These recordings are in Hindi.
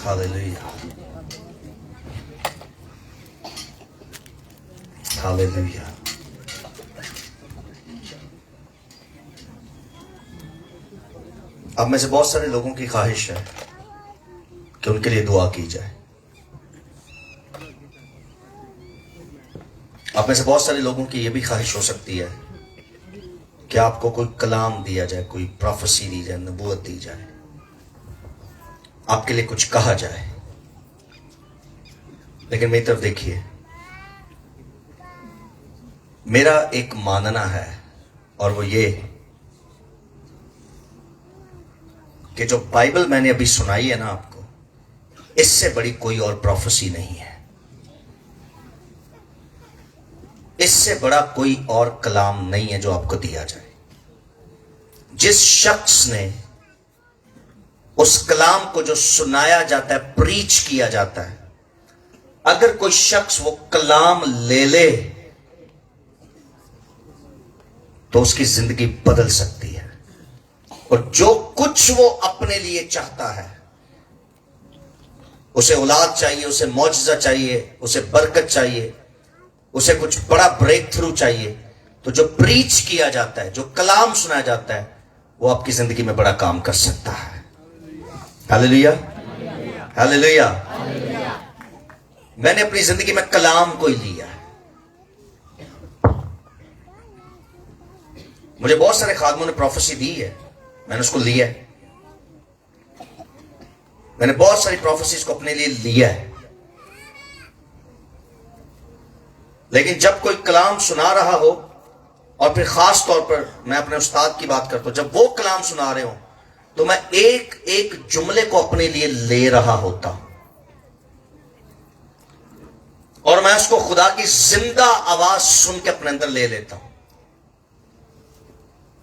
Hallelujah, hallelujah. अब में से बहुत सारे लोगों की ख्वाहिश है कि उनके लिए दुआ की जाए। अब में से बहुत सारे लोगों की यह भी ख्वाहिश हो सकती है कि आपको कोई कलाम दिया जाए, कोई प्रोफेसी दी जाए, नबूवत दी जाए, आपके लिए कुछ कहा जाए। लेकिन मेरी तरफ देखिए, मेरा एक मानना है और वो ये कि जो बाइबल मैंने अभी सुनाई है ना आपको, इससे बड़ी कोई और प्रोफेसी नहीं है, इससे बड़ा कोई और कलाम नहीं है जो आपको दिया जाए। जिस शख्स ने उस कलाम को जो सुनाया जाता है, प्रीच किया जाता है, अगर कोई शख्स वो कलाम ले ले तो उसकी जिंदगी बदल सकती है। और जो कुछ वो अपने लिए चाहता है, उसे औलाद चाहिए, उसे मौजज़ा चाहिए, उसे बरकत चाहिए, उसे कुछ बड़ा ब्रेक थ्रू चाहिए, तो जो प्रीच किया जाता है, जो कलाम सुनाया जाता है, वो आपकी जिंदगी में बड़ा काम कर सकता है। Hallelujah, hallelujah. मैंने अपनी जिंदगी में कलाम को ही लिया है। मुझे बहुत सारे खादमों ने प्रोफेसी दी है, मैंने उसको लिया है। मैंने बहुत सारी प्रोफेसीज को अपने लिए लिया है। लेकिन जब कोई कलाम सुना रहा हो, और फिर खास तौर पर मैं अपने उस्ताद की बात करता हूं, जब वो कलाम सुना रहे हो तो मैं एक एक जुमले को अपने लिए ले रहा होता हूं और मैं उसको खुदा की जिंदा आवाज सुन के अपने अंदर ले लेता हूं।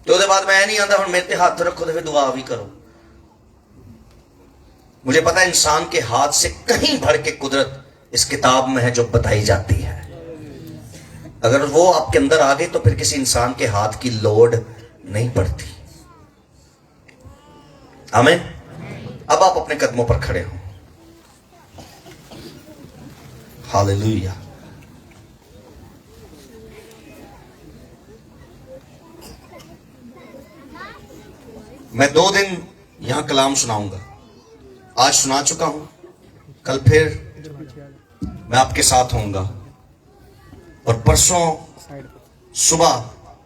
तो उसके बाद मैं नहीं आता हूं मेरे हाथ रखो तो फिर दुआ भी करो। मुझे पता है इंसान के हाथ से कहीं बढ़ के कुदरत इस किताब में है जो बताई जाती है। अगर वो आपके अंदर आ गई तो फिर किसी इंसान के हाथ की लोड नहीं पड़ती। आमीन। अब आप अपने कदमों पर खड़े हो। हालेलुया। मैं 2 दिन यहां कलाम सुनाऊंगा। आज सुना चुका हूं, कल फिर मैं आपके साथ होऊंगा और परसों सुबह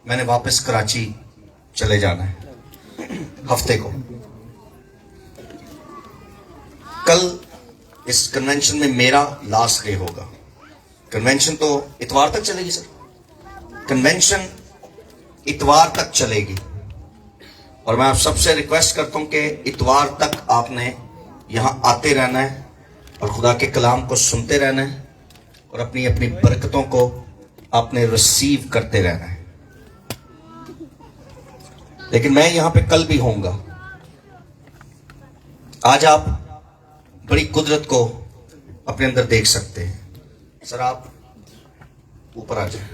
मैंने वापस कराची चले जाना है हफ्ते को। कल इस कन्वेंशन में मेरा लास्ट डे होगा। कन्वेंशन तो इतवार तक चलेगी सर, कन्वेंशन इतवार तक चलेगी और मैं आप सबसे रिक्वेस्ट करता हूं कि इतवार तक आपने यहां आते रहना है और खुदा के कलाम को सुनते रहना है और अपनी अपनी बरकतों को आपने रिसीव करते रहना है। लेकिन मैं यहां पे कल भी होऊंगा। आज आप बड़ी कुदरत को अपने अंदर देख सकते हैं। सर आप ऊपर आ जाए।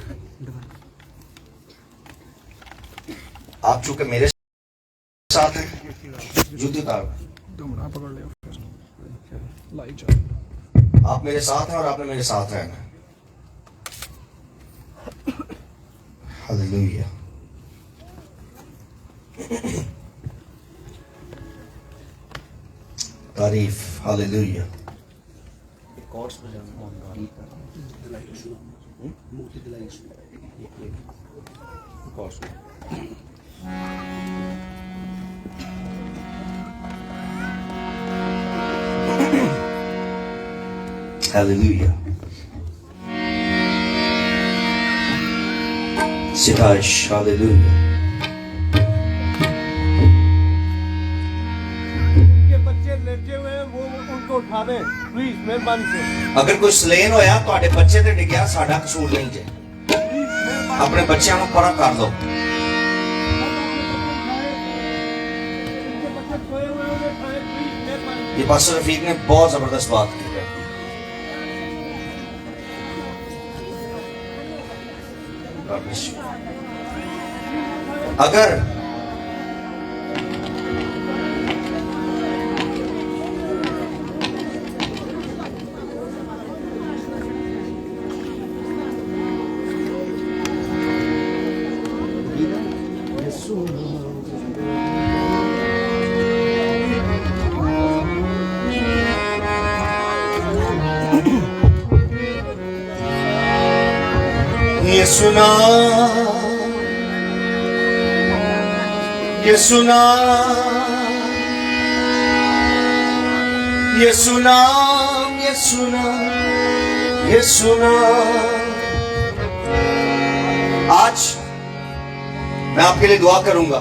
आप चूंकि मेरे साथ हैं, जूती उतार, आप मेरे साथ हैं और आपने मेरे साथ रहना है। हालेलुया। तारीफ। हालेलुया। कॉर्ड्स पे Hallelujah. सिताइश। Hallelujah. उनके बच्चे लेटे हुए हैं, वो उनको उठा दें प्लीज, मेहरबानी से। अगर कोई सलेन होया ਤੁਹਾਡੇ ਬੱਚੇ ਤੇ ਡਿੱਗਿਆ, ਸਾਡਾ ਕਸੂਰ ਨਹੀਂ ਜੇ। ਆਪਣੇ ਬੱਚਿਆਂ ਨੂੰ ਪਰਾਂ ਕਰ ਦਿਓ। ये पास्टर रफीक ने बहुत जबरदस्त बात की है। God bless you. अगर यीशु नाम, यीशु नाम, यीशु नाम, यीशु नाम, यीशु नाम। आज मैं आपके लिए दुआ करूंगा,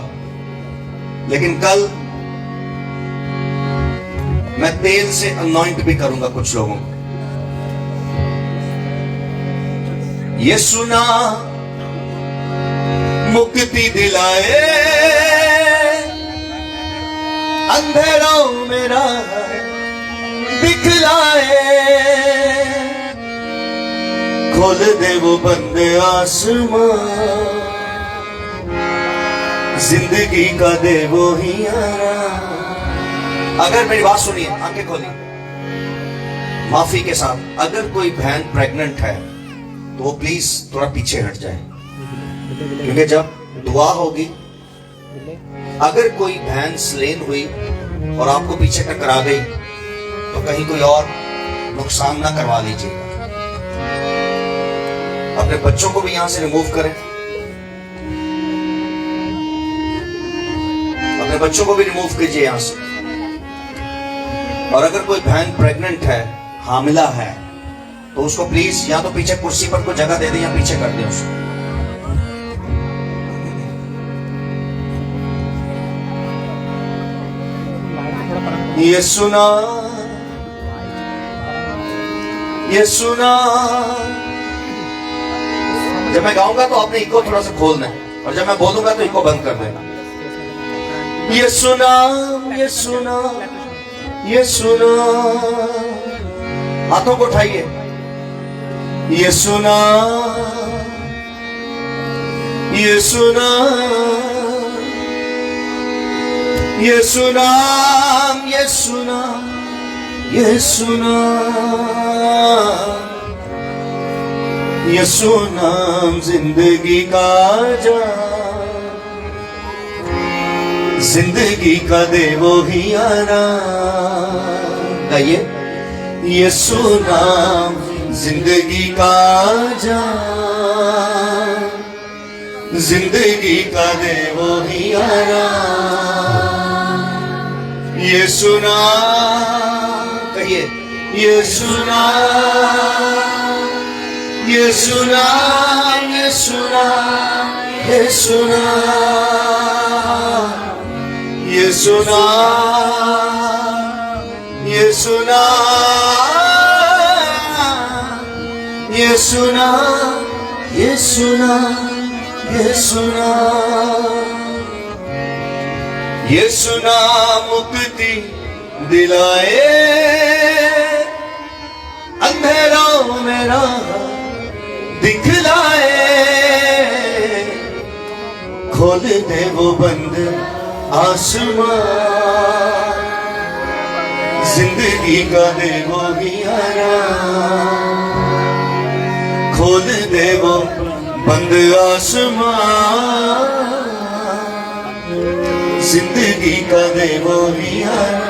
लेकिन कल मैं तेल से अनॉइंट भी करूंगा कुछ लोगों को। यीशु नाम मुक्ति दिलाए, अंधेरों मेरा दिखलाए, खोल दे वो बंद आसमां, जिंदगी का दे वो ही आराम। अगर मेरी बात सुनिए, आंखें खोलिए माफी के साथ। अगर कोई बहन प्रेग्नेंट है तो वो प्लीज थोड़ा पीछे हट जाए, क्योंकि जब दुआ होगी, अगर कोई बहन स्लेन हुई और आपको पीछे टकरा गई तो कहीं कोई और नुकसान ना करवा लीजिएगा। अपने बच्चों को भी यहां से रिमूव करें, अपने बच्चों को भी रिमूव कीजिए यहां से। और अगर कोई बहन प्रेग्नेंट है, हामिला है, तो उसको प्लीज या तो पीछे कुर्सी पर कोई जगह दे दे या पीछे कर दे उसको। यीशु नाम, यीशु नाम। जब मैं गाऊंगा तो आपने इको थोड़ा सा खोलना है, और जब मैं बोलूंगा तो इको बंद कर देना। यीशु नाम, यीशु नाम, यीशु नाम। हाथों को उठाइए। यीशु नाम, यीशु नाम, यीशु नाम, यीशु नाम, यीशु नाम। यीशु नाम जिंदगी का जान, जिंदगी का दे वो ही आराम। गाइए। यीशु नाम जिंदगी का जान, जिंदगी का दे वो ही आराम। यीशु नाम, कहिए। यीशु नाम, यीशु नाम, यीशु नाम, यीशु नाम, यीशु नाम, यीशु नाम, यीशु नाम, यीशु नाम, यीशु नाम। यीशु नाम मुक्ति दिलाए, अंधेरों में राह दिखलाए, खोल दे वो बंद आसमां, जिंदगी का दे वो ही आराम। खोल दे वो बंद आसमां, जिंदगी का दे वो ही आराम।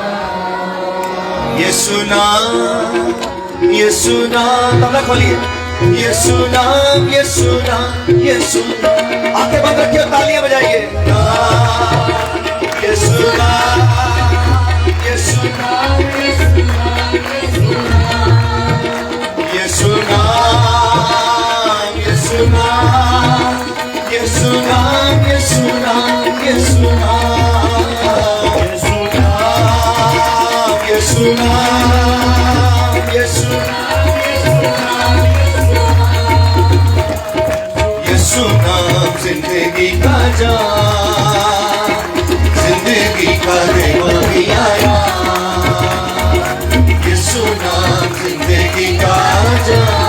यीशु नाम, यीशु नाम। तबला खोलिए। यीशु नाम, यीशु नाम, यीशु नाम। आंखें बंद रखिए, तालियां बजाइए। यीशु नाम, यीशु नाम, यीशु नाम, यीशु नाम, यीशु नाम, यीशु नाम, यीशु नाम, यीशु नाम, यीशु नाम। यीशु नाम जिंदगी का जान, जिंदगी का दे वो ही आराम। यीशु नाम जिंदगी का जान,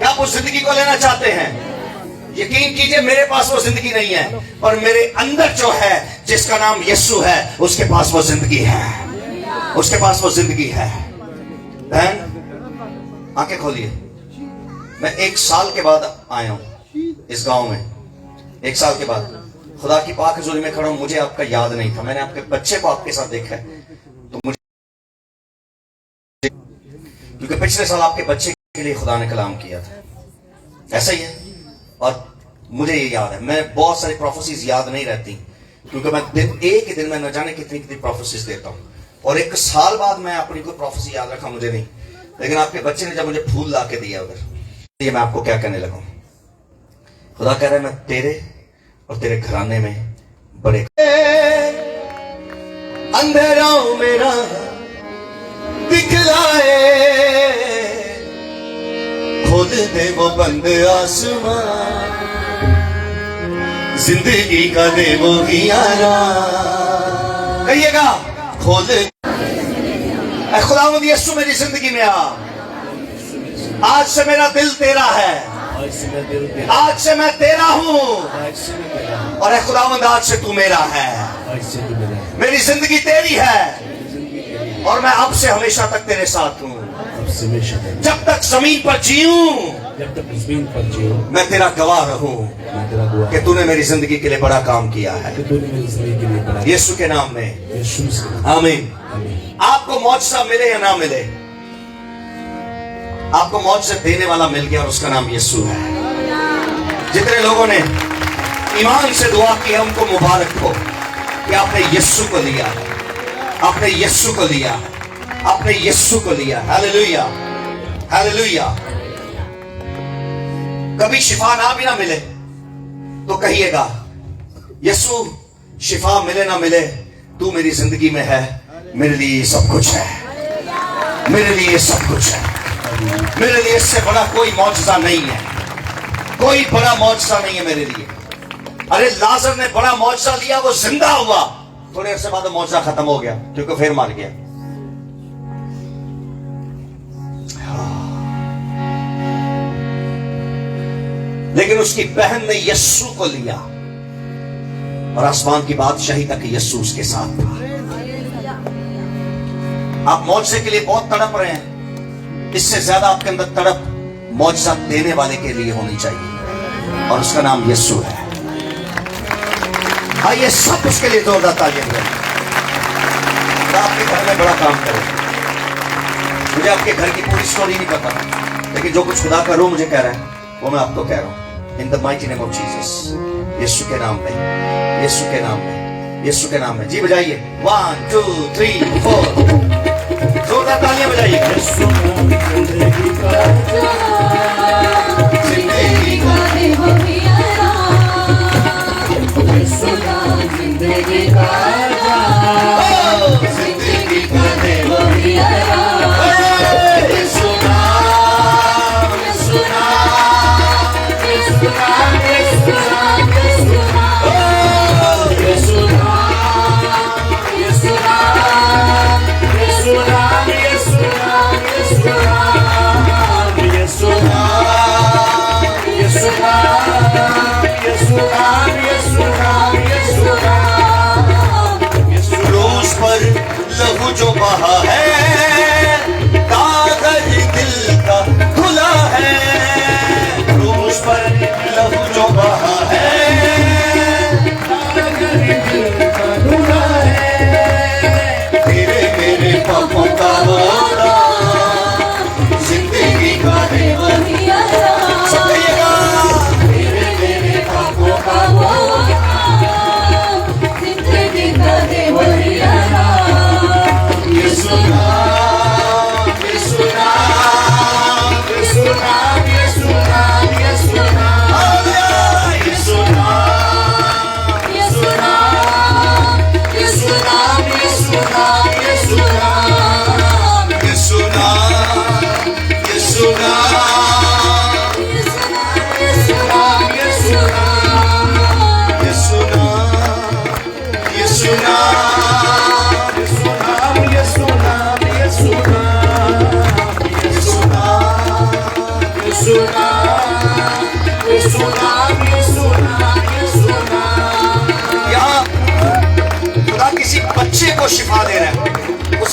क्या आप उस जिंदगी को लेना चाहते हैं? यकीन कीजिए मेरे पास वो जिंदगी नहीं है, पर मेरे अंदर जो है, जिसका नाम यीशु है, उसके पास वो जिंदगी है, उसके पास वो जिंदगी है। बहन आंखें खोलिए। मैं 1 साल के बाद आया हूं इस गांव में। 1 साल के बाद खुदा की पाक हजूरी में खड़ा हूं। मुझे आपका याद नहीं था। मैंने आपके बच्चे को आपके साथ देखा है, तो मुझे, क्योंकि पिछले साल आपके बच्चे के लिए खुदा ने कलाम किया था, ऐसा ही है। और मुझे ये याद है, मैं बहुत सारी प्रोफेसीज याद नहीं रहती, क्योंकि मैं एक ही दिन में न जाने कितनी कितनी प्रोफेसीज देता हूं। और 1 साल बाद मैं अपनी कोई प्रोफेसी याद रखा मुझे नहीं, लेकिन आपके बच्चे ने जब मुझे फूल ला के दिया उधर, ये मैं आपको क्या कहने लगा हूं। खुदा कह रहा है मैं तेरे और तेरे घराने में बड़े अंधेराओं मेरा दिखलाए, खोल दे वो बंद आसमान, जिंदगी का दे वो हियारा। कहिएगा खोल दे। खुदावंद यीशु मेरी जिंदगी में आ। आज से मेरा दिल तेरा है, आज से मैं तेरा हूं, और खुदावंद आज से तू मेरा है। मेरी जिंदगी तेरी है, और मैं अब से हमेशा तक तेरे साथ हूं। जब तक जमीन पर जीऊं, मैं तेरा गवाह रहूं कि तूने मेरी जिंदगी के लिए बड़ा काम किया है। यीशु के नाम में आमीन। आपको मौजज़ा मिले या ना मिले, आपको मौजज़ा देने वाला मिल गया, और उसका नाम यीशु है। जितने लोगों ने ईमान से दुआ की है उनको मुबारक हो कि आपने यीशु को लिया है, आपने यीशु को लिया है, आपने यीशु को लिया। Hallelujah, hallelujah. कभी शिफा ना भी ना मिले तो कहिएगा यीशु, शिफा मिले ना मिले, तू मेरी जिंदगी में है, मेरे लिए सब कुछ है, मेरे लिए सब कुछ है। मेरे लिए इससे बड़ा कोई मौजज़ा नहीं है, कोई बड़ा मौजज़ा नहीं है मेरे लिए। अरे लाजर ने बड़ा मौजज़ा लिया, वो जिंदा हुआ, थोड़े अरसे बाद मौजज़ा खत्म हो गया, क्योंकि फिर मार गया। लेकिन उसकी बहन ने यीशु को लिया, और आसमान की बादशाही तक यीशु उसके साथ था। आप मौजज़े के लिए बहुत तड़प रहे हैं, इससे ज्यादा आपके अंदर तड़प मौजज़ा देने वाले के लिए होनी चाहिए, और उसका नाम यीशु है। आइए सब उसके लिए जोरदार तालियां दें। आपके घर में बड़ा काम करें। मुझे आपके घर की पूरी स्टोरी नहीं पता, लेकिन जो कुछ खुदा का रूह मुझे कह रहा है वो मैं आपको कह रहा हूं। In the mighty name of Jesus, यीशु के नाम में, यीशु के नाम में, यीशु के नाम में। जी बजाइए, 1 2 3 4, जोरदार तालियां बजाइए। जिंदगी का जिंदगी का लहू जो बहा है, कागज दिल का खुला है। क्रूस पर लहू जो बहा है, कागज दिल का खुला है। तेरे मेरे पापों का होता, जिंदगी का है वही सदैगा। तेरे मेरे पापों का होता, जिंदगी का है वही यीशु।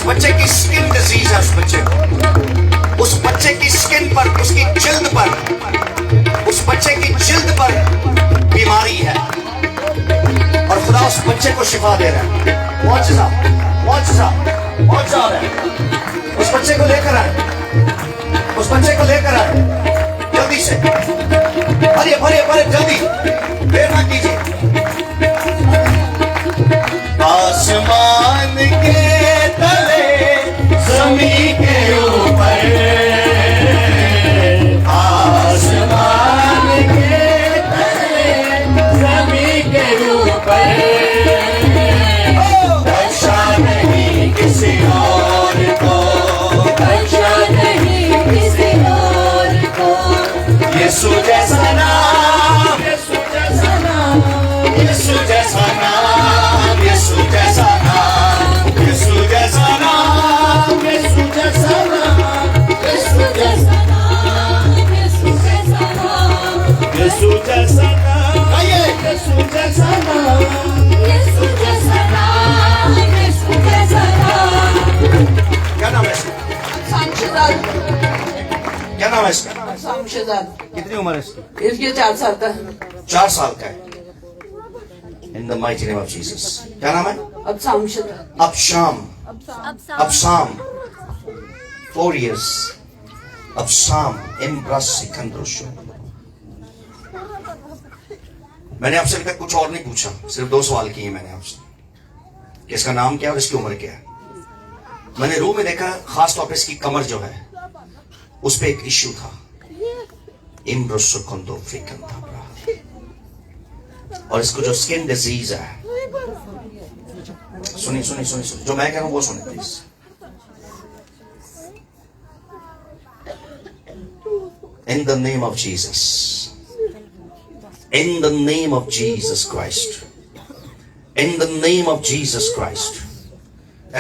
बच्चे की स्किन डिजीज है, उस बच्चे की स्किन पर, उसकी जिल्द पर, उस बच्चे की जिल्द पर बीमारी है और खुदा उस बच्चे को शिफा दे रहा है। मुआजिज़ा, मुआजिज़ा, मुआजिज़ा हो रहा है। उस बच्चे को लेकर आए, उस बच्चे को लेकर आए जल्दी से, भरिए भरिए भरिए, जल्दी, देर ना कीजिए। आसमान के तले, ज़मीन के ऊपर, आसमान के तले, ज़मीन के ऊपर, बख्शा नहीं किसी और को, बख्शा नहीं किसी और को। यीशु जैसा नाम, यीशु जैसा नाम, यीशु जैसा नाम, यीशु जैसा नाम, यीशु जैसा नाम, यीशु जैसा नाम, यीशु जैसा नाम, यीशु जैसा नाम, यीशु जैसा नाम, आइए, यीशु जैसा नाम, यीशु जैसा नाम, यीशु जैसा नाम। क्या नाम है इसका? शामशेजाद। क्या नाम है इसका? शामशेजाद। कितनी उम्र है इसकी? इसके 4 साल का। 4 साल का है। इन the mighty name of Jesus. क्या नाम है? अब शामशेजाद। अबशाम, अबशाम, 4 years, अबशाम इम्ब्रस सिकंदरोशो। मैंने आपसे अभी तक कुछ और नहीं पूछा, सिर्फ 2 सवाल किए मैंने आपसे कि इसका नाम क्या है और इसकी उम्र क्या है। मैंने रूम में देखा, खास तौर पे इसकी कमर जो है उस पे एक इश्यू था, इम्ब्रसो कंदो फ्रिकंदा, और इसको जो स्किन डिजीज है, सुनिए सुनिए सुनिए, जो मैं कह रहा हूं वो सुनिए please. In the name of Jesus, in the name of Jesus Christ, in the name of Jesus Christ,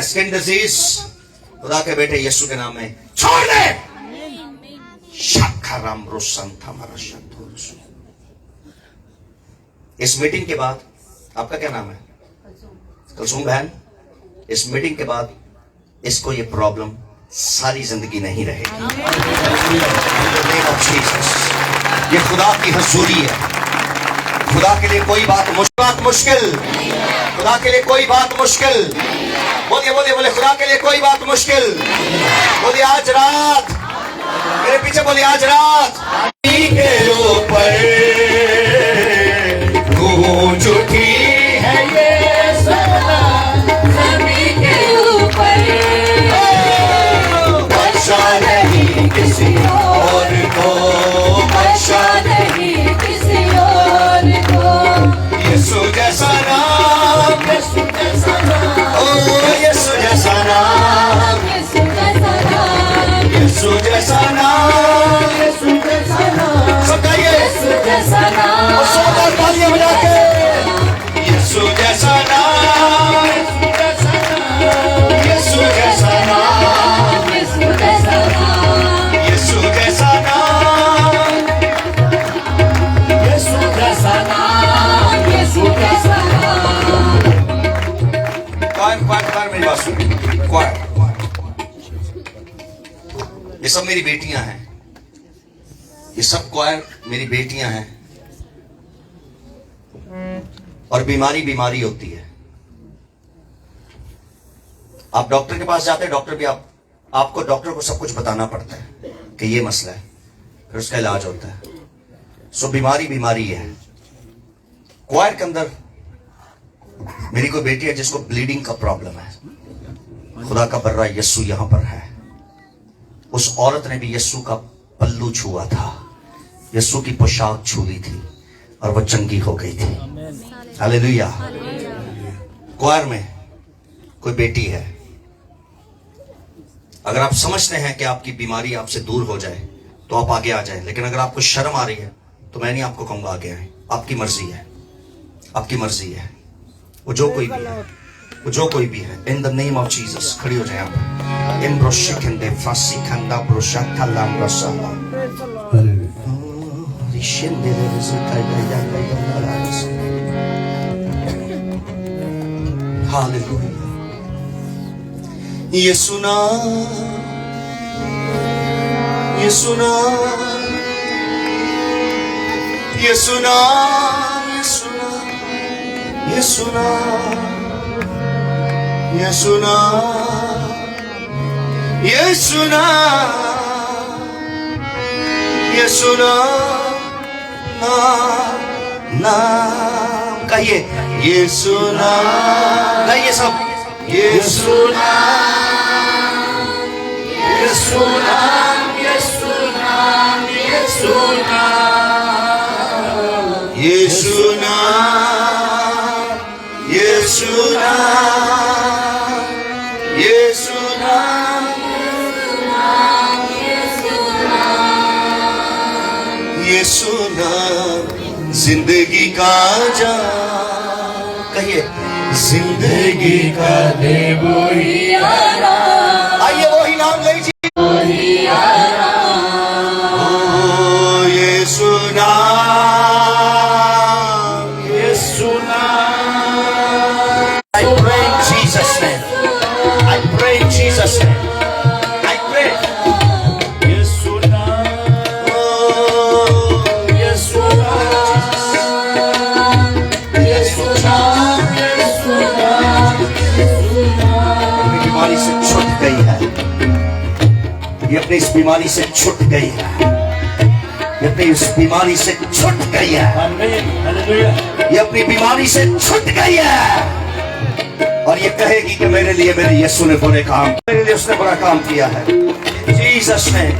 skin disease खुदा के बेटे यीशु के नाम में छोड़ दे। शाखाराम रोशन था हमारा शब्द। इस मीटिंग के बाद, आपका क्या नाम है? कलसूम बहन। इस मीटिंग के बाद इसको ये प्रॉब्लम सारी जिंदगी नहीं रहेगी। ये खुदा की हजूरी है। खुदा के लिए कोई बात मुश्किल, खुदा के लिए कोई बात मुश्किल। बोलिए बोलिए बोलिए, खुदा के लिए कोई बात मुश्किल। बोलिए आज रात, मेरे पीछे बोलिए आज रात के ऊपर गूंज उठी है ये सदा, ज़मीन के ऊपर, बख्शा नहीं किसी और को, बख्शा नहीं किसी और को। यीशु जैसा नाम, यीशु जैसा नाम, ओ यीशु जैसा नाम, यीशु जैसा नाम, यीशु जैसा नाम, यीशु जैसा नाम, सब गाइए, यीशु जैसा नाम, और सोकर तालियां बजा के, यीशु जैसा नाम, यीशु जैसा नाम, यीशु जैसा नाम, यीशु जैसा नाम, यीशु जैसा नाम, यीशु जैसा नाम। क्वायर मेरी बात सुनिए, क्वायर। ये सब मेरी बेटियां हैं, ये सब क्वायर मेरी बेटियां हैं। और बीमारी बीमारी होती है। आप डॉक्टर के पास जाते हैं, डॉक्टर भी आपको डॉक्टर को सब कुछ बताना पड़ता है कि ये मसला है, फिर उसका इलाज होता है। सो बीमारी बीमारी है। क्वायर के अंदर मेरी कोई बेटी है जिसको ब्लीडिंग का प्रॉब्लम है। खुदा का बर्रा यस्सु यहां पर है। उस औरत ने भी यस्सु का पल्लू छुआ था, यस्सु की पोशाक छू ली थी और वह चंगी हो गई थी। हालेलुया। क्वायर में कोई बेटी है, अगर आप समझते हैं कि आपकी बीमारी आपसे दूर हो जाए तो आप आगे आ जाए, लेकिन अगर आपको शर्म आ रही है तो मैं नहीं आपको कहूंगा आगे आए। आपकी मर्जी है, आपकी मर्जी है। वो जो कोई भी है, वो जो कोई भी है, in the name of Jesus खड़ी हो जाए आप। इन ब्रोशिकंदे फासी खंदा ब्रोशा थलाम रसा रिशंदे रिजका या हालेलुया। यीशु नाम, यीशु नाम, यीशु नाम, यीशु नाम, यीशु नाम, यीशु नाम, यीशु नाम, नाम कहिए, यीशु नाम कहिए सब, यीशु नाम, यीशु नाम, यीशु नाम, यीशु नाम, यीशु नाम, यीशु नाम, यीशु नाम, यीशु नाम जिंदगी का जाम, कहिए जिंदगी का दे वही आराम, आइए वही नाम लीजिए, वही आराम, ओ यीशु नाम, यीशु नाम। I pray in Jesus' name, I pray in Jesus' name, I pray यीशु नाम, ओ यीशु नाम, यीशु नाम, यीशु नाम, ये बीमारी से छूट गई है, ये अपनी इस बीमारी से छूट गई है, ये अपनी इस बीमारी से छूट गई है, ये अपनी बीमारी से छूट गई है, और ये कहेगी कि मेरे लिए मेरे यीशु ने बुरे काम, मेरे लिए उसने बुरा काम किया है। In Jesus name,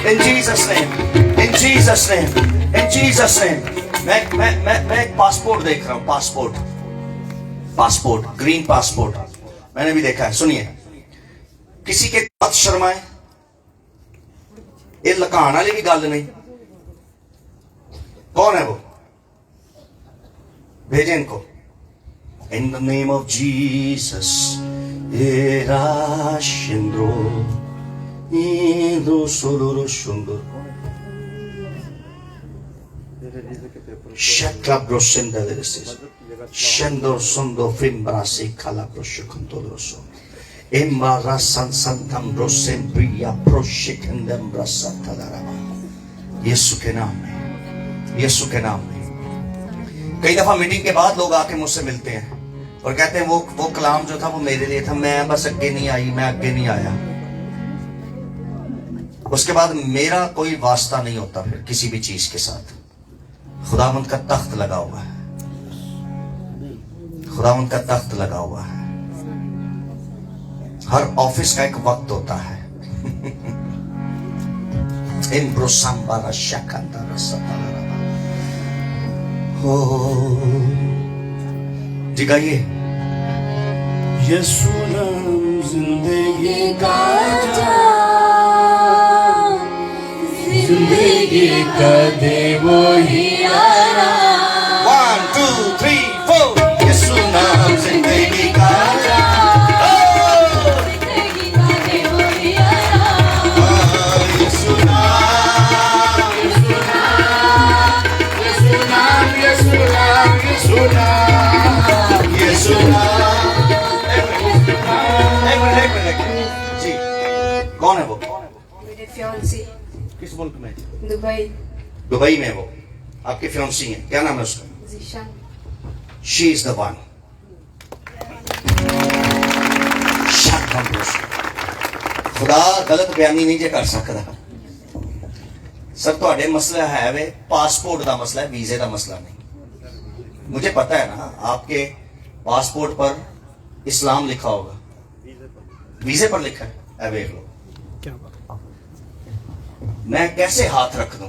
in Jesus name, in Jesus name, in Jesus name। मैं एक पासपोर्ट देख रहा हूँ, पासपोर्ट, ग्रीन पासपोर्ट मैंने भी देखा है। सुनिए, किसी के मत शर्माए, ये लकान वाली भी गल नहीं। कौन है वो? भेजे इनको। In the name of Jesus, era shindro, indo soloro shundo, shakla brosenda dereses, shendo sondo fimbrasi kala broshukontoloso, embara sansantam brosem bria proshikendem brasatalarama। यीशु के नाम में, यीशु के नाम में। कई दफा मीटिंग के बाद लोग आके मुझसे मिलते हैं और कहते हैं वो कलाम जो था वो मेरे लिए था, मैं बस आगे नहीं आई, मैं आगे नहीं आया। उसके बाद मेरा कोई वास्ता नहीं होता फिर किसी भी चीज के साथ। खुदावंद का तख्त लगा हुआ है, खुदावंद का तख्त लगा हुआ है। हर ऑफिस का एक वक्त होता है। इन ब्रोसाम्बारा शाकांतारा सतारा हो जी गाइए। यीशु नाम जिंदगी का जाम, जिंदगी का दे वही आराम। 1 2 3 4 यीशु नाम जिंदगी का जाम, जिंदगी का दे वही आराम। यीशु नाम, यीशु नाम, यीशु नाम, यीशु नाम, यीशु नाम, यीशु नाम। एक मिनट जी, कौन है वो? मेरे फियांसी। किस मुल्क में? दुबई। दुबई में वो आपकी फियांसी है, क्या नाम है उसका? Zeeshan. She is the one। खुदा गलत बयानी नहीं जे कर सकता। सर ਤੁਹਾਡੇ मसला है वे पासपोर्ट का मसला है, वीजे का मसला नहीं। मुझे पता है ना, आपके पासपोर्ट पर इस्लाम लिखा होगा, वीजे पर लिखा है, देख लो। मैं कैसे हाथ रख दूं,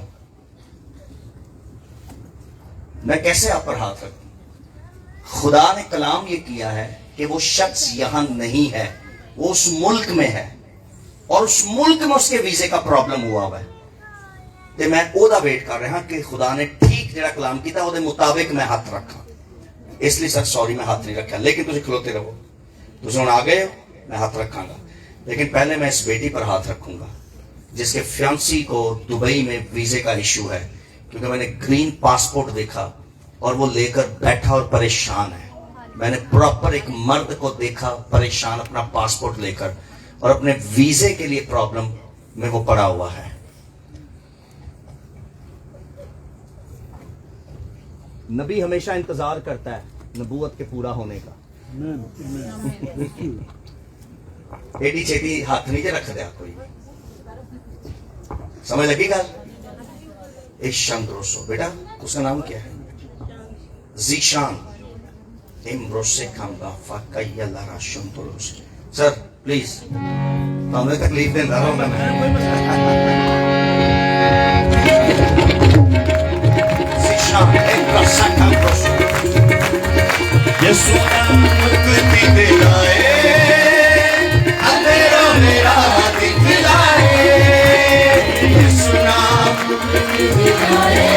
मैं कैसे आप पर हाथ रख दूं? खुदा ने कलाम ये किया है कि वो शख्स यहां नहीं है, वो उस मुल्क में है और उस मुल्क में उसके वीजे का प्रॉब्लम हुआ हुआ है। ते मैं ओदा वेट कर रहा कि खुदा ने ठीक जेड़ा कलाम किया ओदे मुताबिक मैं हाथ रखा। इसलिए सर सॉरी मैं हाथ नहीं रखा, लेकिन तुझे खलोते रहो, तुझे हुण आ गए हो, मैं हाथ रखांगा। लेकिन पहले मैं इस बेटी पर हाथ रखूंगा जिसके फियांसी को दुबई में वीजे का इशू है, क्योंकि मैंने ग्रीन पासपोर्ट देखा और वो लेकर बैठा और परेशान है। मैंने प्रॉपर एक मर्द को देखा परेशान अपना पासपोर्ट लेकर, और अपने वीजे के लिए प्रॉब्लम में वो पड़ा हुआ है। नबी हमेशा इंतजार करता है नबूवत के पूरा होने का। एडी चेती हाथ नीचे रख दिया कोई, समझ लगी गल? एक शंद्रोसो बेटा, उसका नाम क्या है? जीशान इमरोसे खांगा फाकैयला राशंतोरोस। सर प्लीज, हमें तकलीफ दे रहा हूं मैं। जीशान इमरोसे खांगा यीशु नाम मुक्ति दिलाए, अंधेरा मेरा दिखलाए। यीशु नाम मुक्ति दिलाए,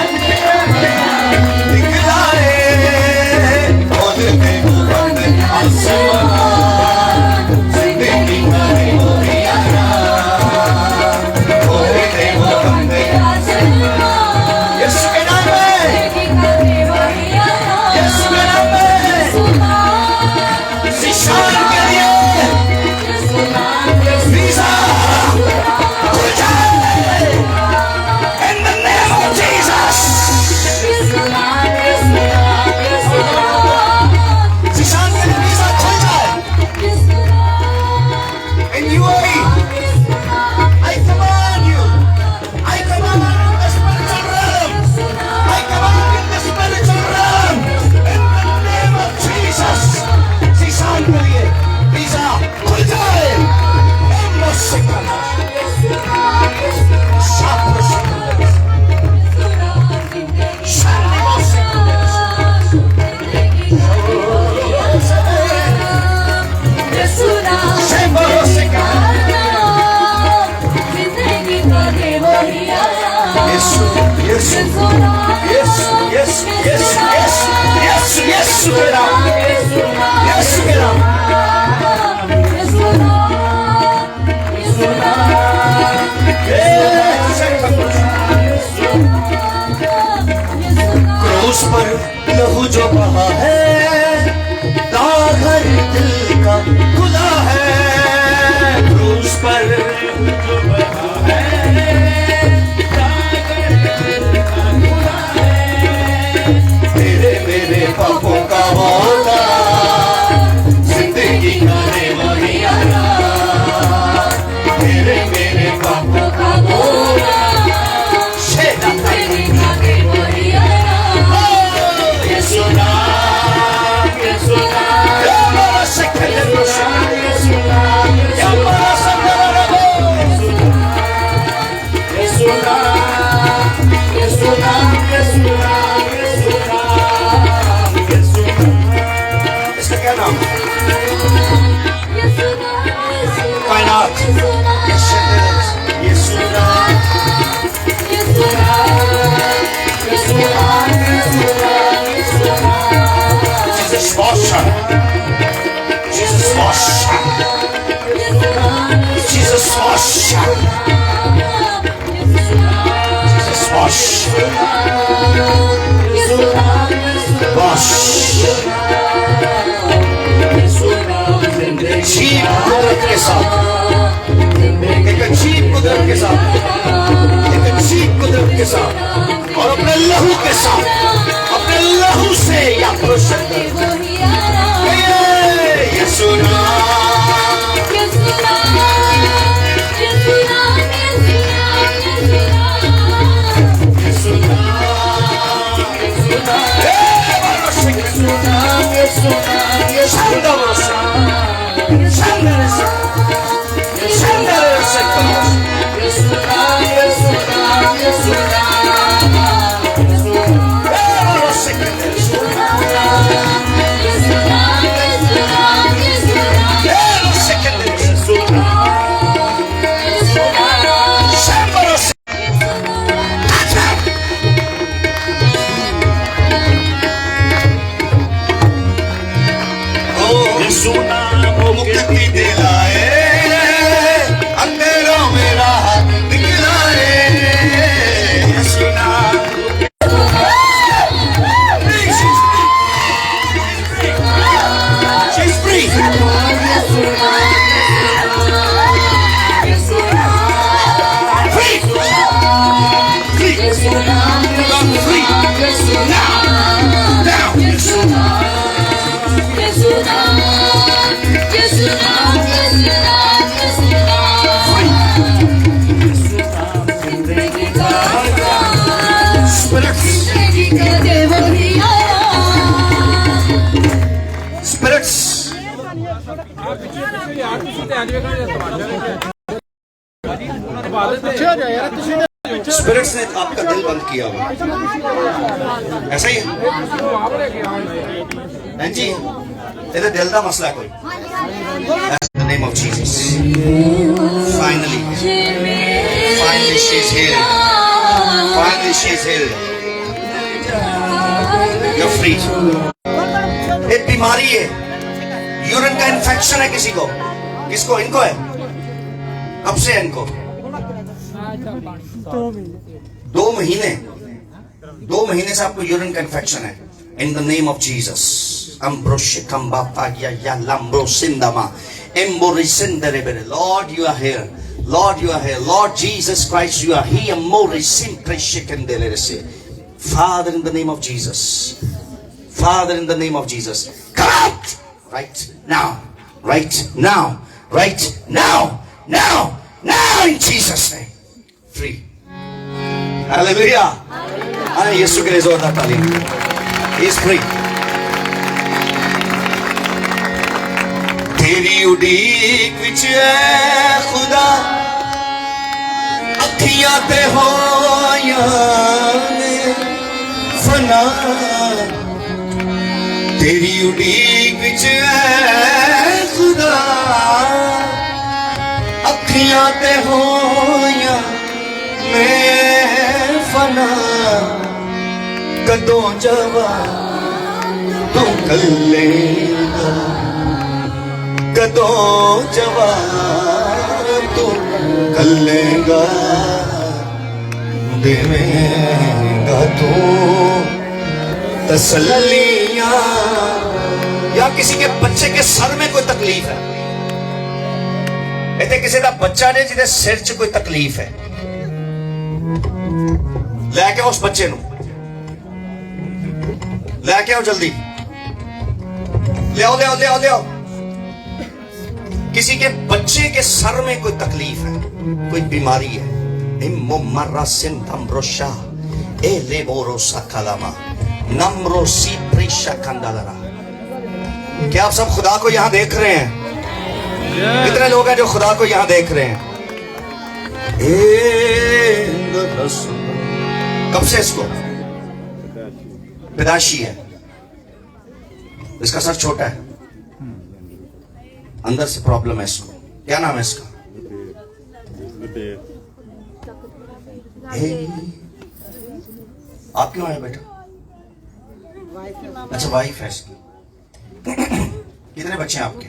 अंधेरा मेरा दिखलाए। खोल दे वो बंद आसमान, जिंदगी करे वो यारा। खोल दे वो बंद आसमान, यीशु के नाम में, यीशु के नाम में। जीशान के लिए वीजा खुल जाए in the name of Jesus। Zeeshan के लिए वीजा खुल जाए in UAE। I command you, I command in the spiritual realm, I command in the spiritual realm in the name of Jesus। Zeeshan के लिए वीजा खुल जाए। क्रूस पर लहू जो बहा है, दाग हर दिल का खुला है। क्रूस पर लहू जो बहा है, दाग हर दिल का खुला है। तेरे मेरे पापों का होता, जिंदगी करे वही आना। तेरे मेरे पापों का होता, इसका क्या नाम है? कायनात। Jesus washer, Jesus washer, Jesus washer, Jesus washer, wash। अजीब कुदरत के साथ, एक अजीब कुदरत के साथ, एक अजीब कुदरत के साथ और अपने लहू के साथ, अपने लहू से या प्रोशन ये सुना। मुक्ति दिलाए, स्पिरिट्स ने आपका दिल बंद किया हुआ, ऐसा ही है जी? ये दिल का मसला है कोई? In the name of Jesus. Finally she's healed. Finally she's healed. You're free. एक बीमारी है, यूरिन का इन्फेक्शन है किसी को। किसको? इनको है। कब से है इनको? 2 महीने से आपको यूरिन का इन्फेक्शन है। In the name of Jesus. Lord, you are here. Lord, you are here. Lord Jesus Christ, you are here. Father, in the name of Jesus. Father, in the name of Jesus. Come out! Right now. Right now. Right now. Now. Now, in Jesus' name. Free. Hallelujah. Hallelujah. यीशु के लिए जोरदार तालीम. He is free. तेरी उड़ीक विच है खुदा, अखियां ते होया ने फना। तेरी उड़ीक विच है खुदा, अखियां ते होया ने फना। कदों जवान तू कल्लेगा, कदों जवान तू कल्लेगा, देवेगा तू तसल्लियां। या किसी के बच्चे के सर में कोई तकलीफ है, इतने किसी का बच्चा ने जिसे सिर च कोई तकलीफ है, लैके उस बच्चे नू लैके आओ, जल्दी ले आओ, ले आओ, ले आओ, ले आओ। किसी के बच्चे के सर में कोई तकलीफ है, कोई बीमारी है। क्या आप सब खुदा को यहां देख रहे हैं? कितने लोग हैं जो खुदा को यहां देख रहे हैं? कब से इसको पैदाशी है, इसका सर छोटा है, अंदर से प्रॉब्लम है इसको। क्या नाम है इसका? आप क्यों आए बेटा? अच्छा, वाइफ है इसकी। कितने बच्चे हैं आपके?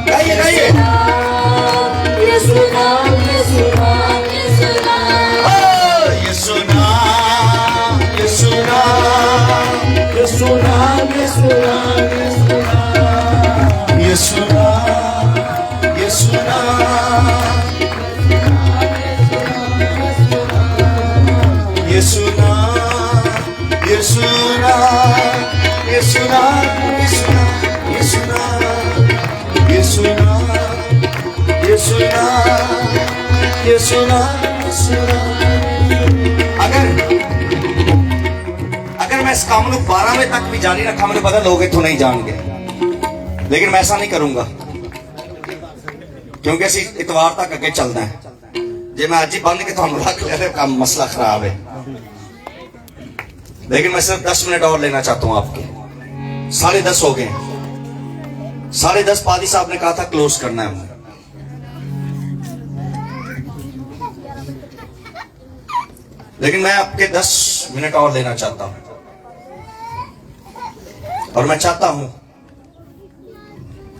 गाइए गाइए। अगर मैं इस काम को 12 बजे तक भी जारी रखा, मुझे पता लोग इतों नहीं जान गए, लेकिन मैं ऐसा नहीं करूंगा क्योंकि असी इतवार तक अगे चलना है। जे मैं अज ही बंद के तुहानू रख लिया तो काम मसला खराब है। लेकिन मैं सिर्फ 10 मिनट और लेना चाहता हूं आपके। 10:30 हो गए। 10:30 पादी साहब ने कहा था क्लोज करना है हमने। लेकिन मैं आपके 10 मिनट और लेना चाहता हूं, और मैं चाहता हूं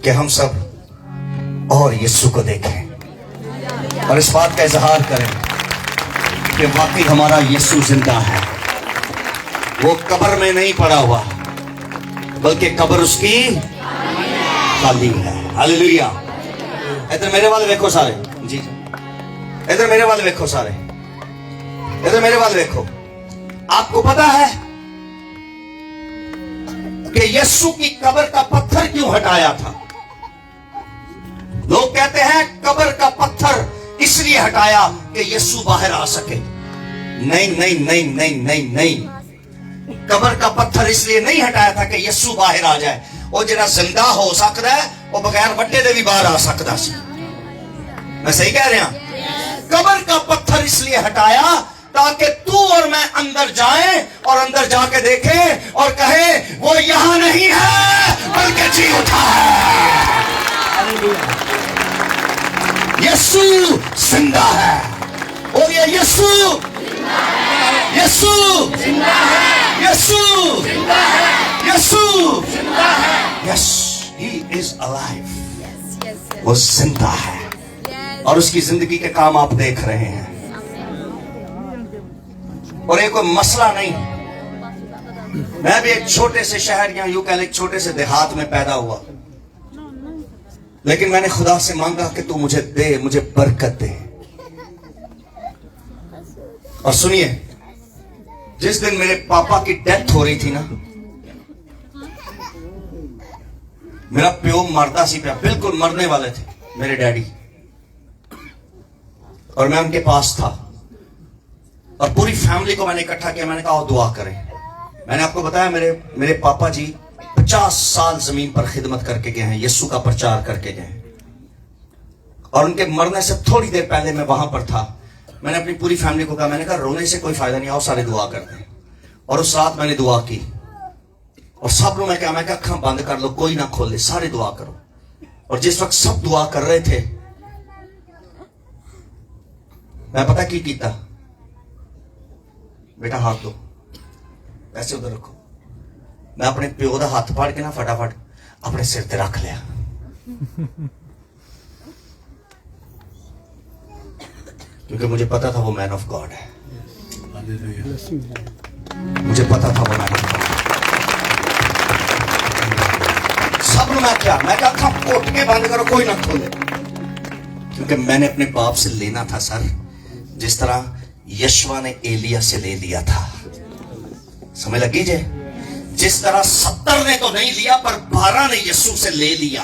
कि हम सब और यीशु को देखें और इस बात का इजहार करें कि वाकई हमारा यीशु जिंदा है। वो कब्र में नहीं पड़ा हुआ, बल्कि कब्र उसकी खाली है। हालेलुया। इधर मेरे वाले देखो सारे जी, इधर मेरे वाले देखो सारे, इधर मेरे वाले देखो। आपको पता है कि यीशु की कब्र का पत्थर क्यों हटाया था। लोग कहते हैं कब्र का पत्थर इसलिए हटाया कि यीशु बाहर आ सके। नहीं नहीं नहीं नहीं नहीं नहीं, कब्र का पत्थर इसलिए नहीं हटाया था कि यीशु बाहर आ जाए। वो जरा जिंदा हो सकता है, वो बगैर वड्डे दे भी बाहर आ सकता सी। मैं सही कह रहा? कब्र का पत्थर इसलिए हटाया ताकि तू और मैं अंदर जाएं और अंदर जाके देखें और कहे वो यहां नहीं है बल्कि जी उठा है। यीशु जिंदा है। और ये यीशु यीशु यीशु यीशु यस, ही इज अलाइव। वो जिंदा है और उसकी जिंदगी के काम आप देख रहे हैं। और ये कोई मसला नहीं। मैं भी एक छोटे से शहर या यूं कह ले एक छोटे से देहात में पैदा हुआ, लेकिन मैंने खुदा से मांगा कि तू मुझे दे, मुझे बरकत दे। और सुनिए, जिस दिन मेरे पापा की डेथ हो रही थी ना, मेरा प्यो मरदा सी पिया, बिल्कुल मरने वाले थे मेरे डैडी, और मैं उनके पास था और पूरी फैमिली को मैंने इकट्ठा किया। मैंने कहा दुआ करें। मैंने आपको बताया मेरे पापा जी 50 साल जमीन पर खिदमत करके गए हैं, यीशु का प्रचार करके गए हैं। और उनके मरने से थोड़ी देर पहले मैं वहां पर था। मैंने अपनी पूरी फैमिली को कहा, मैंने कहा रोने से कोई फायदा नहीं, आओ सारे दुआ करते हैं। और उस रात मैंने दुआ की और सब लोग मैं कहा अखा बंद कर लो, कोई ना खोले, सारे दुआ करो। और जिस वक्त सब दुआ कर रहे थे, मैं पता की कीता, बेटा हाथ दो, ऐसे उधर रखो। मैं अपने प्यो का हाथ फाड़ के ना फटाफट अपने सिर ते रख लिया। क्योंकि मुझे पता था वो मैन ऑफ गॉड है। मुझे पता था वो मैन ऑफ गॉड। सब मैं क्या अखा कोट के बंद करो, कोई ना खोले। क्योंकि मैंने अपने बाप से लेना था सर, जिस तरह यशवा ने एलिया से ले लिया था। समझ लगी जे? जिस तरह 70 ने तो नहीं लिया पर 12 ने यीशु से ले लिया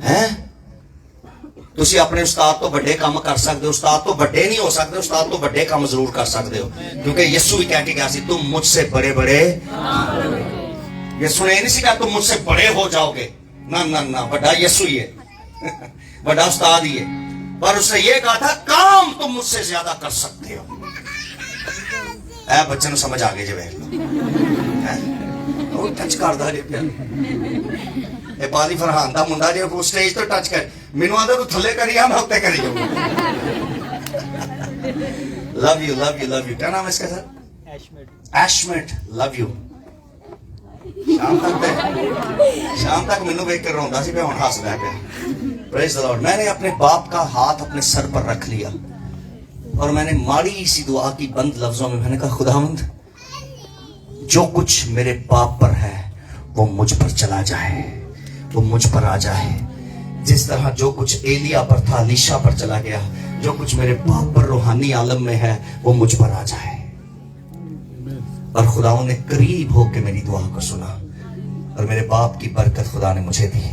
है। तुसी अपने उस्ताद तो बड़े काम कर सकते हो, उस्ताद तो बड़े नहीं हो सकते, उस्ताद तो बड़े काम जरूर कर सकते हो। क्योंकि यीशु भी कह के गया सी, तुम मुझसे बड़े बड़े, ये सुने नहीं सीखा तुम मुझसे बड़े हो जाओगे। ना ना ना, बड़ा यीशु ही है, बड़ा उस्ताद ही है। पर उसने ये कहा था काम तुम मुझसे ज्यादा कर सकते हो। ऐ बच्चे ਨੂੰ समझ आ गई जे ਵੇਖ ਲਓ। ਉਹ ਟੱਚ ਕਰਦਾ ਜੇ ਪਿਆ ਇਹ ਬਾਲੀ ਫਰਹਾਨ ਦਾ ਮੁੰਡਾ ਜੇ ਉਹ ਸਟੇਜ ਤੋਂ ਟੱਚ ਕਰ ਮੈਨੂੰ ਆਂਦਾ ਤੂੰ ਥੱਲੇ ਕਰੀ ਆ, मैं ਉੱਤੇ करी जाऊंगा। Love you love you love you. क्या नाम है इसका सर? एशमेट। Love you. शाम तक मैनू वेख कर रोंदा सी पिया, हुण हसदा पिया। Praise the Lord. मैंने अपने बाप का हाथ अपने सर पर रख लिया और मैंने माड़ी सी दुआ की बंद लफ्जों में। मैंने कहा खुदावंद, जो कुछ मेरे बाप पर है वो मुझ पर चला जाए, वो मुझ पर आ जाए। जिस तरह जो कुछ एलिया पर था, अलीशा पर चला गया, जो कुछ मेरे बाप पर रूहानी आलम में है वो मुझ पर आ जाए। और खुदावंद ने करीब होकर मेरी दुआ को सुना और मेरे बाप की बरकत खुदा ने मुझे दी।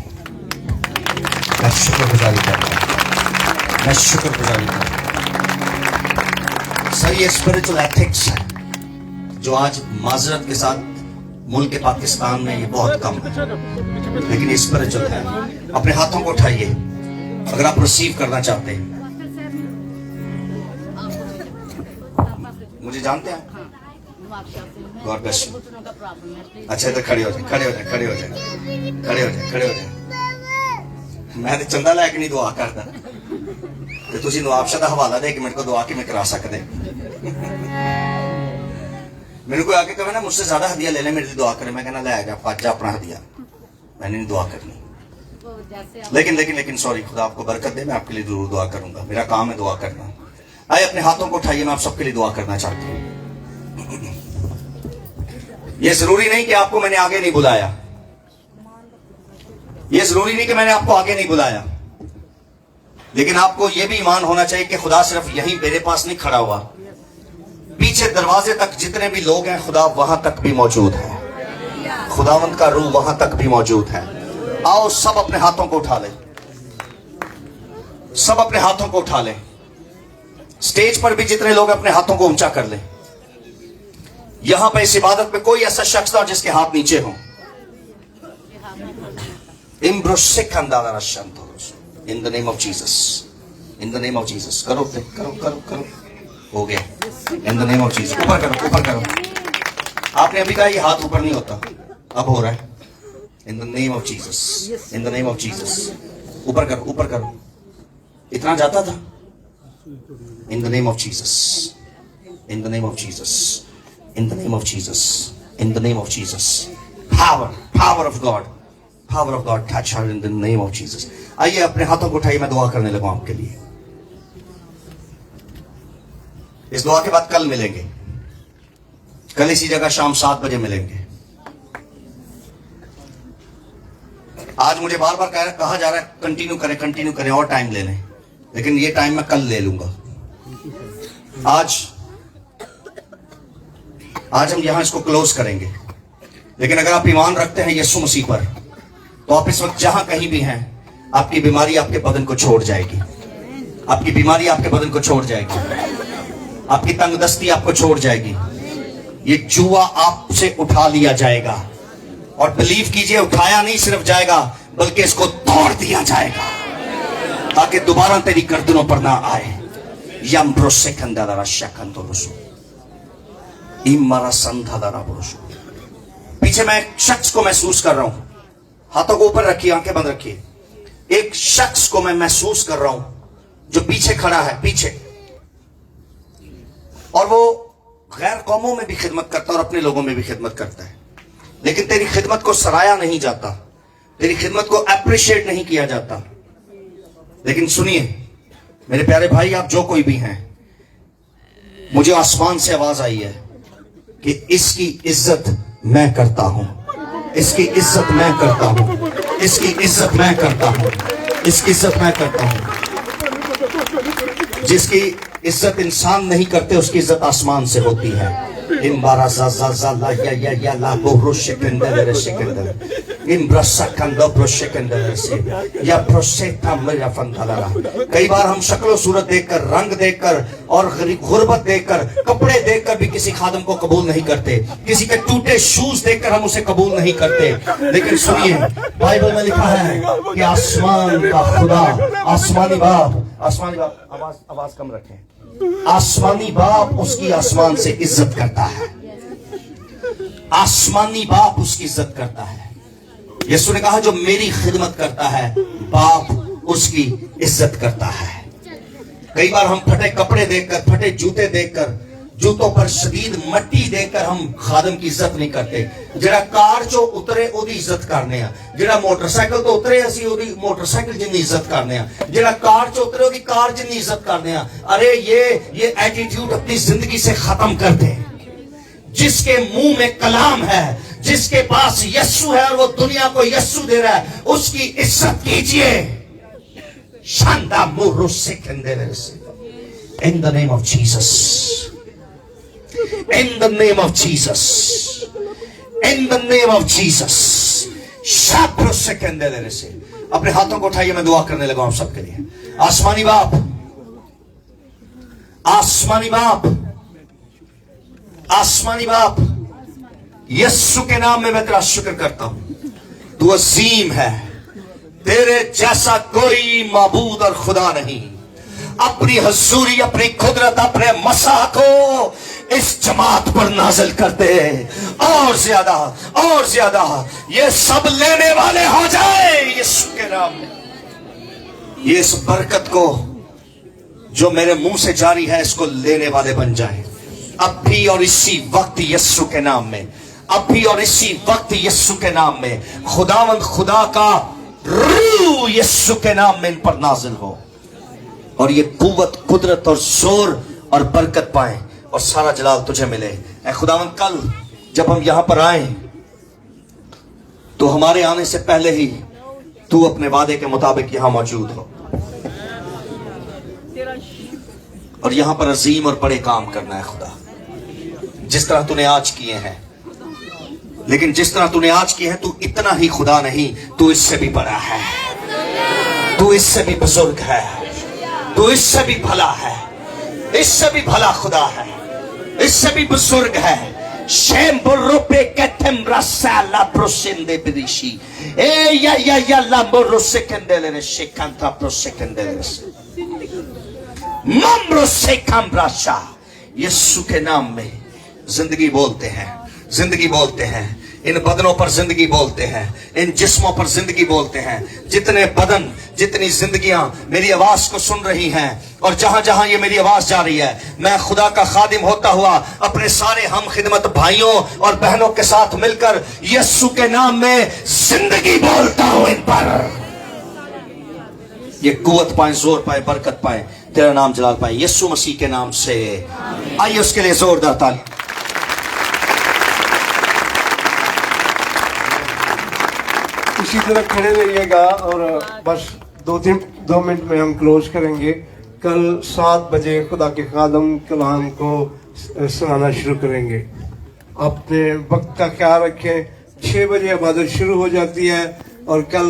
मैं शुक्रगुजारी करता हूं, मैं शुक्रगुजारी करता हूं। सर ये स्पिरिचुअल एथिक्स है जो आज माजरत के साथ मुल्क पाकिस्तान में ये बहुत कम है, लेकिन ये स्पिरिचुअल है। अपने हाथों को उठाइए अगर आप रिसीव करना चाहते हैं। मुझे जानते हैं? God bless you. अच्छा इधर खड़े हो जाए, खड़े हो जाए, खड़े हो जाए, खड़े हो जाए, खड़े हो जाए। मैं तो चंदा लैके नहीं दुआ करता तो तुसी नवाबशाह का हवाला दे के मेरे को दुआ किवें करा सकते। मेरे को आके कहे ना मुझसे ज्यादा हदिया ले ले, मेरी दुआ करे, मैं कहना ले जा फज जा अपना हदिया, मैंने नहीं दुआ करनी। लेकिन लेकिन लेकिन सॉरी, खुदा आपको बरकत दे, मैं आपके लिए जरूर दुआ करूंगा। मेरा काम है दुआ करना। आइए अपने हाथों को उठाइए, मैं आप सबके लिए दुआ करना चाहता हूँ। यह जरूरी नहीं कि आपको मैंने आगे नहीं बुलाया, यह जरूरी नहीं कि मैंने आपको आगे नहीं बुलाया, लेकिन आपको यह भी ईमान होना चाहिए कि खुदा सिर्फ यहीं मेरे पास नहीं खड़ा हुआ, पीछे दरवाजे तक जितने भी लोग हैं खुदा वहां तक भी मौजूद है। खुदावंद का रूह वहां तक भी मौजूद है। आओ सब अपने हाथों को उठा लें, सब अपने हाथों को उठा लें। स्टेज पर भी जितने लोग अपने हाथों को ऊंचा कर लें। यहां पर इस इबादत में कोई ऐसा शख्स ना जिसके हाथ नीचे हो। In the name of Jesus, in the name of Jesus. करो करो करो करो, हो गया। In the name of Jesus. ऊपर करो, ऊपर करो। आपने अभी कहा ये हाथ ऊपर नहीं होता, अब हो रहा है। In the name of Jesus, in the name of Jesus. ऊपर करो, ऊपर करो। इतना जाता था। In the name of Jesus, in the name of Jesus, in the name of Jesus, in the name of Jesus. Power, power of God, power of God touch her in the name of Jesus. आइए अपने हाथों को उठाइए, मैं दुआ करने लगा आपके लिए। इस दुआ के बाद कल मिलेंगे, कल इसी जगह शाम 7 बजे मिलेंगे। आज मुझे बार बार कहा जा रहा है कंटिन्यू करें, कंटिन्यू करें और टाइम ले लें, लेकिन ये टाइम मैं कल ले लूंगा। आज हम यहां इसको क्लोज करेंगे। लेकिन अगर आप ईमान रखते हैं यीशु मसीह पर, तो आप इस वक्त जहां कहीं भी हैं, आपकी बीमारी आपके बदन को छोड़ जाएगी। आपकी बीमारी आपके बदन को छोड़ जाएगी। आपकी तंगदस्ती आपको छोड़ जाएगी। ये जुआ आपसे उठा लिया जाएगा। और बिलीव कीजिए, उठाया नहीं सिर्फ जाएगा, बल्कि इसको तोड़ दिया जाएगा, ताकि दोबारा तेरी गर्दनों पर ना आए। पीछे मैं एक शख्स को महसूस कर रहा हूं। हाथों को ऊपर रखिए, आंखें बंद रखिए। एक शख्स को मैं महसूस कर रहा हूं जो पीछे खड़ा है, पीछे। और वो गैर कौमों में भी खिदमत करता है और अपने लोगों में भी खिदमत करता है। लेकिन तेरी खिदमत को सराहा नहीं जाता, तेरी खिदमत को अप्रिशिएट नहीं किया जाता। लेकिन सुनिए मेरे प्यारे भाई, आप जो कोई भी हैं, मुझे आसमान से आवाज आई है कि इसकी इज्जत मैं करता हूं, इसकी इज्जत मैं करता हूं, इसकी इज्जत मैं करता हूं, इसकी इज्जत मैं करता हूं। जिसकी इज्जत इंसान नहीं करते, उसकी इज्जत आसमान से होती है। कई बार हम शक्लो सूरत देखकर, रंग देखकर और गुर्बत देखकर, कपड़े देखकर भी किसी खादम को कबूल नहीं करते। किसी के टूटे शूज देखकर हम उसे कबूल नहीं करते। लेकिन सुनिए, बाइबल में लिखा है कि आसमान का खुदा, आसमानी बाप, आवाज कम रखें, आसमानी बाप उसकी आसमान से इज्जत करता है। आसमानी बाप उसकी इज्जत करता है। यीशु ने कहा जो मेरी खिदमत करता है, बाप उसकी इज्जत करता है। कई बार हम फटे कपड़े देखकर, फटे जूते देखकर, जूतों पर शदीद मट्टी देखकर हम खादम की इज्जत नहीं करते। जरा कार चो उतरे ओदी इज्जत करने, जरा मोटरसाइकिल तो उतरे असी ओदी मोटरसाइकिल जिन्नी इज्जत करने, जरा कार चो उतरे ओदी कार जिन्नी इज्जत करने। अरे ये एटीट्यूड अपनी जिंदगी से खत्म कर दे। जिसके मुंह में कलाम है, जिसके पास यस्सु है और वो दुनिया को यस्सु दे रहा है, उसकी इज्जत कीजिए। शानदार मुर्रो से in the name of Jesus, in the name of Jesus, in the name of Jesus। शाब्रो से कंदेले से अपने हाथों को उठाइए, मैं दुआ करने लगा आप सबके लिए। आसमानी बाप, आसमानी बाप, आसमानी बाप, यीशु के नाम में मैं तेरा शुक्र करता हूं। तू अजीम है, तेरे जैसा कोई माबूद और खुदा नहीं। अपनी हजूरी, अपनी कुदरत, अपने मसा को इस जमात पर नाजिल करते और ज्यादा और ज्यादा ये सब लेने वाले हो जाए यीशु के नाम में। ये इस बरकत को जो मेरे मुंह से जारी है, इसको लेने वाले बन जाए अब भी और इसी वक्त यीशु के नाम में, अब भी और इसी वक्त यीशु के नाम में। खुदावंद खुदा का रूह यीशु के नाम में इन पर नाजिल हो और ये कुव्वत, कुदरत और जोर और बरकत पाए और सारा जलाल तुझे मिले। ऐ खुदावंद, कल जब हम यहां पर आए तो हमारे आने से पहले ही तू अपने वादे के मुताबिक यहां मौजूद हो और यहां पर अजीम और बड़े काम करना है खुदा, जिस तरह तूने आज किए हैं। लेकिन जिस तरह तूने आज की है, तू इतना ही खुदा नहीं, तू इससे भी बड़ा है, तू इससे भी बुजुर्ग है, तू इससे भी भला है, इससे भी भला खुदा है, इससे भी बुजुर्ग है। शेम बुर्रोपे केथम रसाला प्रोसेंदे बिरिशी ए या लाम्बो सेकेंडले रे शेकांता प्रोसेकेंडले मम्रो से कामराशा। यीशु के नाम में जिंदगी बोलते हैं, जिंदगी बोलते हैं। इन बदनों पर जिंदगी बोलते हैं, इन जिस्मों पर जिंदगी बोलते हैं। जितने बदन, जितनी जिंदगियां मेरी आवाज को सुन रही हैं, और जहां जहां ये मेरी आवाज जा रही है, मैं खुदा का खादिम होता हुआ अपने सारे हम खिदमत भाइयों और बहनों के साथ मिलकर यीशु के नाम में जिंदगी बोलता हूं इन पर। ये कुव्वत पाए, जोर पाए, बरकत पाए, तेरा नाम जलाल पाए, यीशु मसीह के नाम से। आइए उसके लिए जोरदार ताली। इसी तरह खड़े रहिएगा और बस 2 मिनट में हम क्लोज करेंगे। कल 7 बजे खुदा के खादम कलाम को सुनाना शुरू करेंगे। अपने वक्त का ख्याल रखें। 6 बजे इबादत शुरू हो जाती है और कल